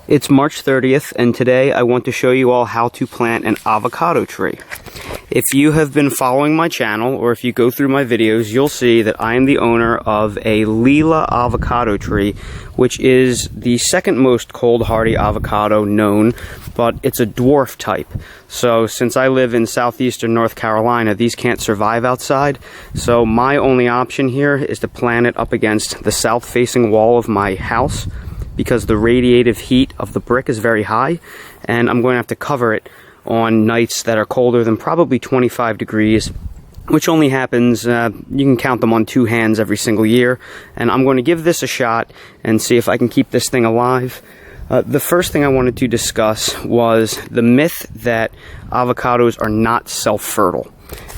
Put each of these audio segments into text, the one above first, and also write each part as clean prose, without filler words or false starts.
It's March 30th, and today I want to show you all how to plant an avocado tree. If you have been following my channel, or if you go through my videos, you'll see that I am the owner of a Lila Avocado tree, which is the second most cold hardy avocado known, but it's a dwarf type. So since I live in southeastern North Carolina, these can't survive outside. So my only option here is to plant it up against the south-facing wall of my house, because the radiative heat of the brick is very high, and I'm going to have to cover it on nights that are colder than probably 25 degrees, which only happens, you can count them on two hands every single year. And I'm going to give this a shot and see if I can keep this thing alive. The first thing I wanted to discuss was the myth that avocados are not self-fertile.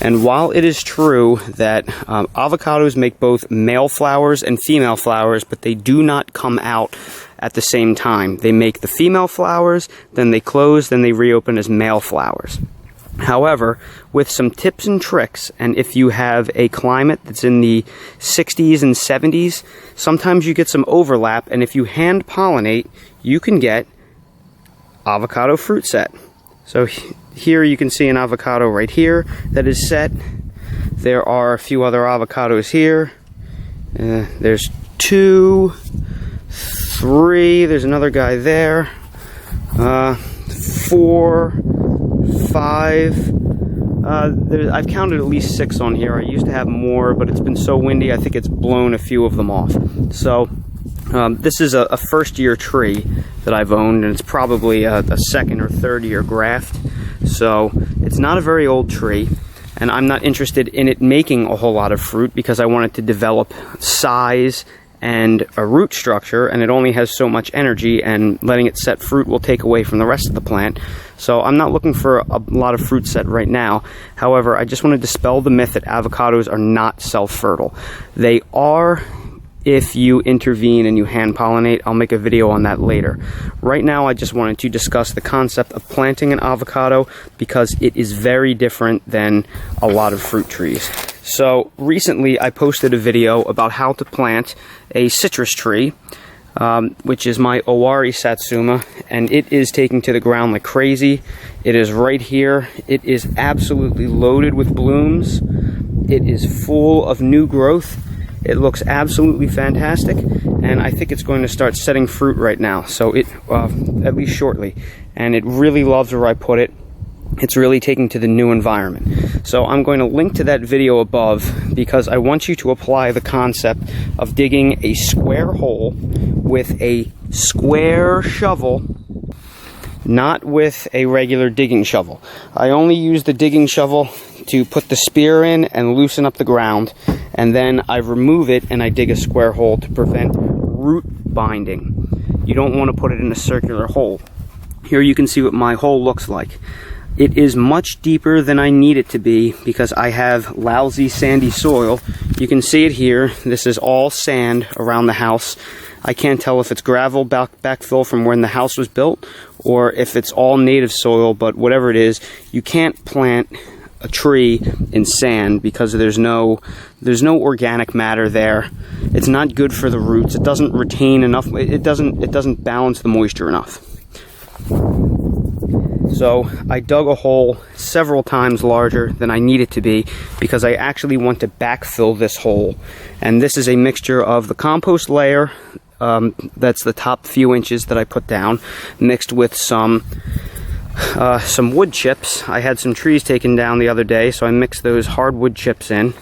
And while it is true that avocados make both male flowers and female flowers, but they do not come out at the same time. They make the female flowers, then they close, then they reopen as male flowers. However, with some tips and tricks, and if you have a climate that's in the 60s and 70s, sometimes you get some overlap, and if you hand pollinate, you can get avocado fruit set. So here you can see an avocado right here that is set. There are a few other avocados here. There's 2, 3, there's another guy there. 4, 5. I've counted at least 6 on here. I used to have more, but it's been so windy, I think it's blown a few of them off. So this is a first-year tree that I've owned, and it's probably a second or third-year graft. So it's not a very old tree, and I'm not interested in it making a whole lot of fruit because I want it to develop size and a root structure, and it only has so much energy, and letting it set fruit will take away from the rest of the plant. So I'm not looking for a lot of fruit set right now. However, I just want to dispel the myth that avocados are not self-fertile. They are if you intervene and you hand pollinate. I'll make a video on that later. Right now I just wanted to discuss the concept of planting an avocado because it is very different than a lot of fruit trees. So recently I posted a video about how to plant a citrus tree, which is my Owari Satsuma, and it is taking to the ground like crazy. It is right here. It is absolutely loaded with blooms. It is full of new growth. It looks absolutely fantastic, and I think it's going to start setting fruit right now, so at least shortly. And it really loves where I put it. It's really taking to the new environment. So I'm going to link to that video above because I want you to apply the concept of digging a square hole with a square shovel, not with a regular digging shovel. I only use the digging shovel to put the spear in and loosen up the ground, and then I remove it and I dig a square hole to prevent root binding. You don't want to put it in a circular hole. Here you can see what my hole looks like. It is much deeper than I need it to be because I have lousy sandy soil. You can see it here. This is all sand around the house. I can't tell if it's gravel backfill from when the house was built or if it's all native soil, but whatever it is, you can't plant a tree in sand because there's no organic matter there. It's not good for the roots. It doesn't retain enough. It doesn't balance the moisture enough. So I dug a hole several times larger than I need it to be because I actually want to backfill this hole. And this is a mixture of the compost layer, that's the top few inches that I put down, mixed with some wood chips. I had some trees taken down the other day, so I mixed those hardwood chips in,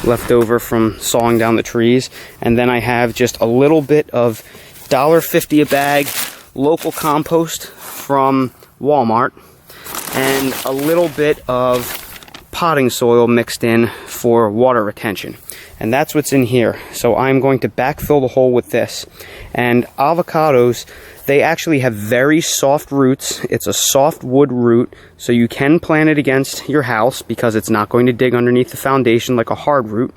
left over from sawing down the trees. And then I have just a little bit of $1.50 a bag local compost from Walmart and a little bit of potting soil mixed in for water retention. And that's what's in here. So I'm going to backfill the hole with this. And avocados, they actually have very soft roots. It's a soft wood root, so you can plant it against your house because it's not going to dig underneath the foundation like a hard root.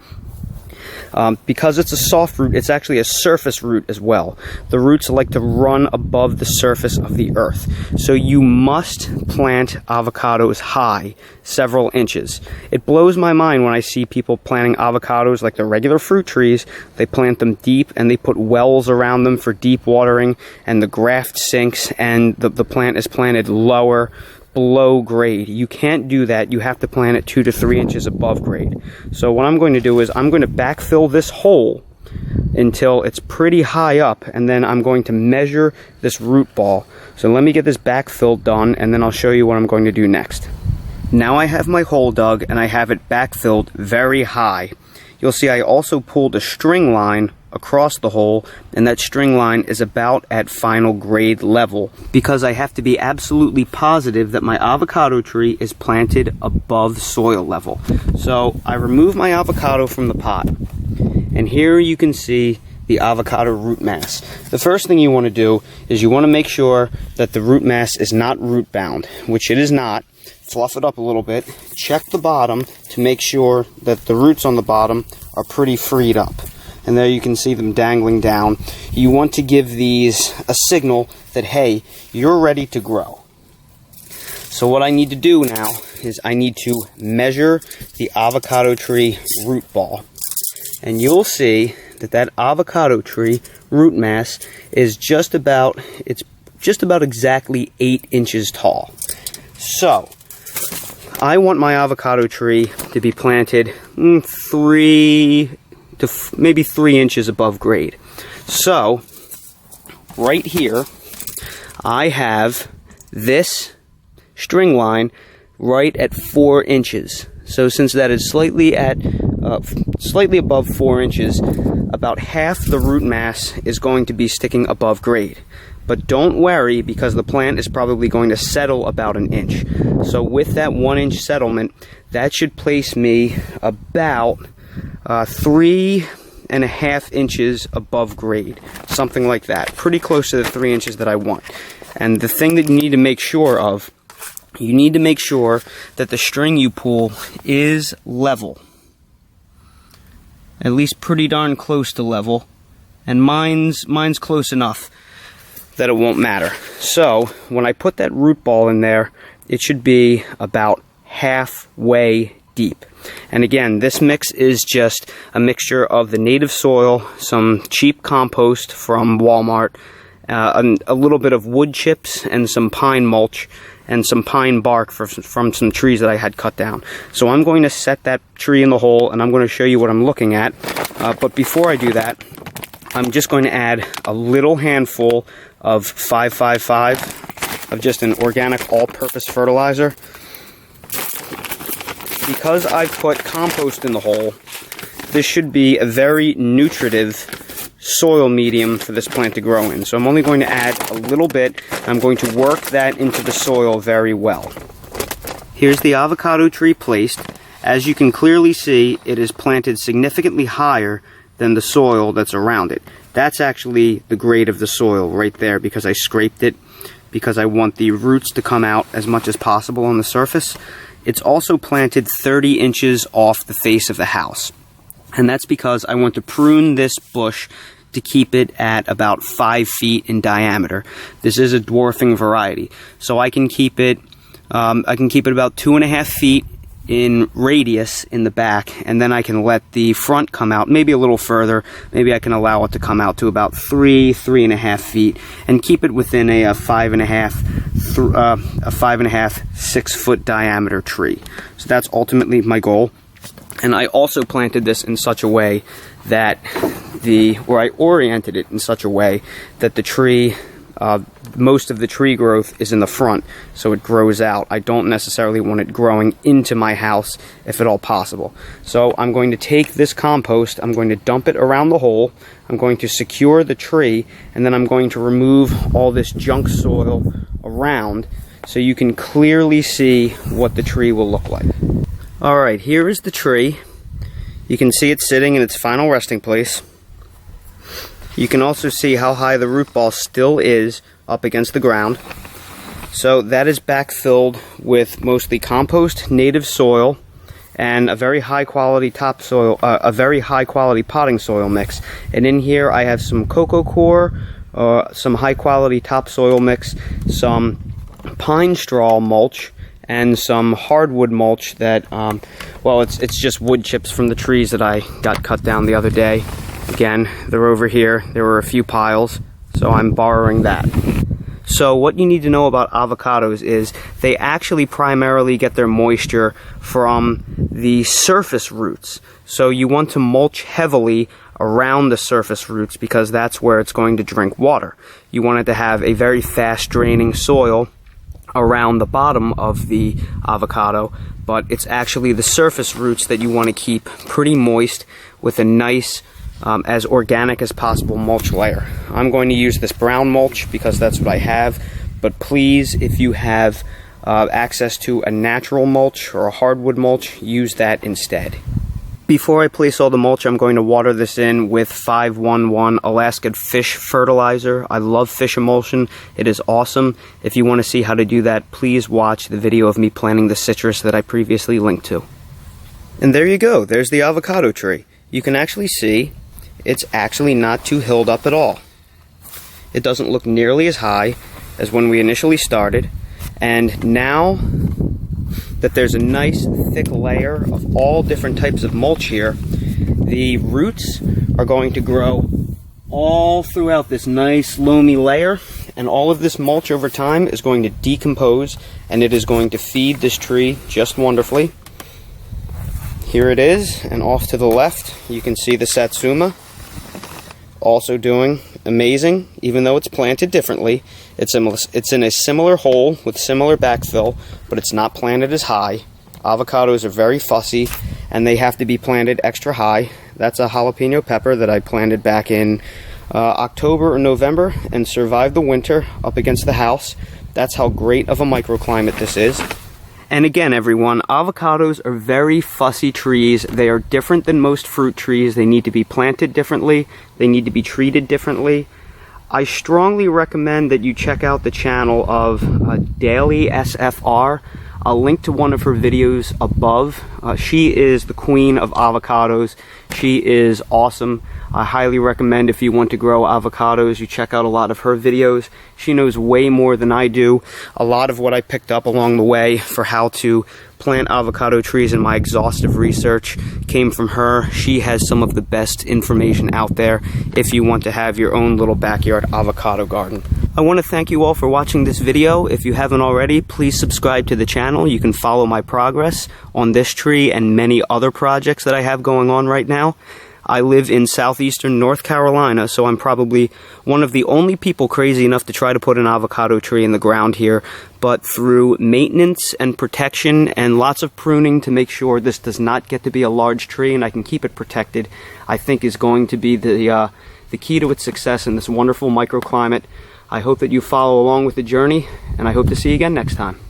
Because it's a soft root, it's actually a surface root as well. The roots like to run above the surface of the earth. So you must plant avocados high, several inches. It blows my mind when I see people planting avocados like the regular fruit trees. They plant them deep and they put wells around them for deep watering, and the graft sinks and the plant is planted lower, below grade. You can't do that. You have to plant it 2 to 3 inches above grade. So what I'm going to do is I'm going to backfill this hole until it's pretty high up, and then I'm going to measure this root ball. So let me get this backfill done, and then I'll show you what I'm going to do next. Now I have my hole dug and I have it backfilled very high. You'll see I also pulled a string line across the hole, and that string line is about at final grade level because I have to be absolutely positive that my avocado tree is planted above soil level. So I remove my avocado from the pot, and here you can see the avocado root mass. The first thing you want to do is you want to make sure that the root mass is not root bound, which it is not. Fluff it up a little bit, check the bottom to make sure that the roots on the bottom are pretty freed up. And there you can see them dangling down. You want to give these a signal that, hey, you're ready to grow. So what I need to do now is I need to measure the avocado tree root ball. And you'll see that that avocado tree root mass is just about exactly 8 inches tall. So I want my avocado tree to be planted 3 to maybe 3 inches above grade. So right here I have this string line right at 4 inches. So since that is slightly above 4 inches, about half the root mass is going to be sticking above grade. But don't worry, because the plant is probably going to settle about an inch. So with that 1 inch settlement, that should place me about 3.5 inches above grade. Something like that. Pretty close to the 3 inches that I want. And the thing that you need to make sure of, you need to make sure that the string you pull is level. At least pretty darn close to level. And mine's close enough that it won't matter. So when I put that root ball in there, it should be about halfway deep. And again, this mix is just a mixture of the native soil, some cheap compost from Walmart, a little bit of wood chips, and some pine mulch, and some pine bark from some trees that I had cut down. So I'm going to set that tree in the hole, and I'm going to show you what I'm looking at. But before I do that, I'm just going to add a little handful of 555 of just an organic all-purpose fertilizer. Because I've put compost in the hole, this should be a very nutritive soil medium for this plant to grow in. So I'm only going to add a little bit. I'm going to work that into the soil very well. Here's the avocado tree placed. As you can clearly see, it is planted significantly higher than the soil that's around it. That's actually the grade of the soil right there, because I scraped it, because I want the roots to come out as much as possible on the surface. It's also planted 30 inches off the face of the house. And that's because I want to prune this bush to keep it at about 5 feet in diameter. This is a dwarfing variety. So I can keep it about 2.5 feet in radius in the back, and then I can let the front come out maybe a little further. Maybe I can allow it to come out to about 3.5 feet, and keep it within a 5.5 6 foot diameter tree. So that's ultimately my goal. And I also planted this in such a way that I oriented it in such a way that the tree, most of the tree growth is in the front, so it grows out. I don't necessarily want it growing into my house if at all possible. So I'm going to take this compost, I'm going to dump it around the hole, I'm going to secure the tree, and then I'm going to remove all this junk soil around so you can clearly see what the tree will look like. Alright, here is the tree. You can see it sitting in its final resting place. You can also see how high the root ball still is up against the ground. So that is backfilled with mostly compost, native soil, and a very high quality topsoil, a very high quality potting soil mix. And in here I have some cocoa coir, some high quality topsoil mix, some pine straw mulch, and some hardwood mulch that, well, it's just wood chips from the trees that I got cut down the other day. Again, they're over here. There were a few piles, so I'm borrowing that. So what you need to know about avocados is they actually primarily get their moisture from the surface roots. So you want to mulch heavily around the surface roots because that's where it's going to drink water. You want it to have a very fast draining soil around the bottom of the avocado, but it's actually the surface roots that you want to keep pretty moist with a nice, as organic as possible mulch layer. I'm going to use this brown mulch because that's what I have, but please, if you have access to a natural mulch or a hardwood mulch, use that instead. Before I place all the mulch, I'm going to water this in with 511 Alaska Fish Fertilizer. I love fish emulsion. It is awesome. If you want to see how to do that, please watch the video of me planting the citrus that I previously linked to. And there you go. There's the avocado tree. You can actually see it's actually not too hilled up at all. It doesn't look nearly as high as when we initially started. And now that there's a nice thick layer of all different types of mulch here, the roots are going to grow all throughout this nice loamy layer, and all of this mulch over time is going to decompose, and it is going to feed this tree just wonderfully. Here it is, and off to the left you can see the satsuma also doing amazing, even though it's planted differently. It's in a similar hole with similar backfill, but it's not planted as high. Avocados are very fussy, and they have to be planted extra high. That's a jalapeno pepper that I planted back in October or November and survived the winter up against the house. That's how great of a microclimate this is. And again, everyone, avocados are very fussy trees. They are different than most fruit trees. They need to be planted differently. They need to be treated differently. I strongly recommend that you check out the channel of Daily SFR. I'll link to one of her videos above. She is the queen of avocados. She is awesome. I highly recommend, if you want to grow avocados, you check out a lot of her videos. She knows way more than I do. A lot of what I picked up along the way for how to plant avocado trees in my exhaustive research came from her. She has some of the best information out there if you want to have your own little backyard avocado garden. I want to thank you all for watching this video. If you haven't already, please subscribe to the channel. You can follow my progress on this tree and many other projects that I have going on right now. I live in southeastern North Carolina, so I'm probably one of the only people crazy enough to try to put an avocado tree in the ground here, but through maintenance and protection and lots of pruning to make sure this does not get to be a large tree and I can keep it protected, I think is going to be the key to its success in this wonderful microclimate. I hope that you follow along with the journey, and I hope to see you again next time.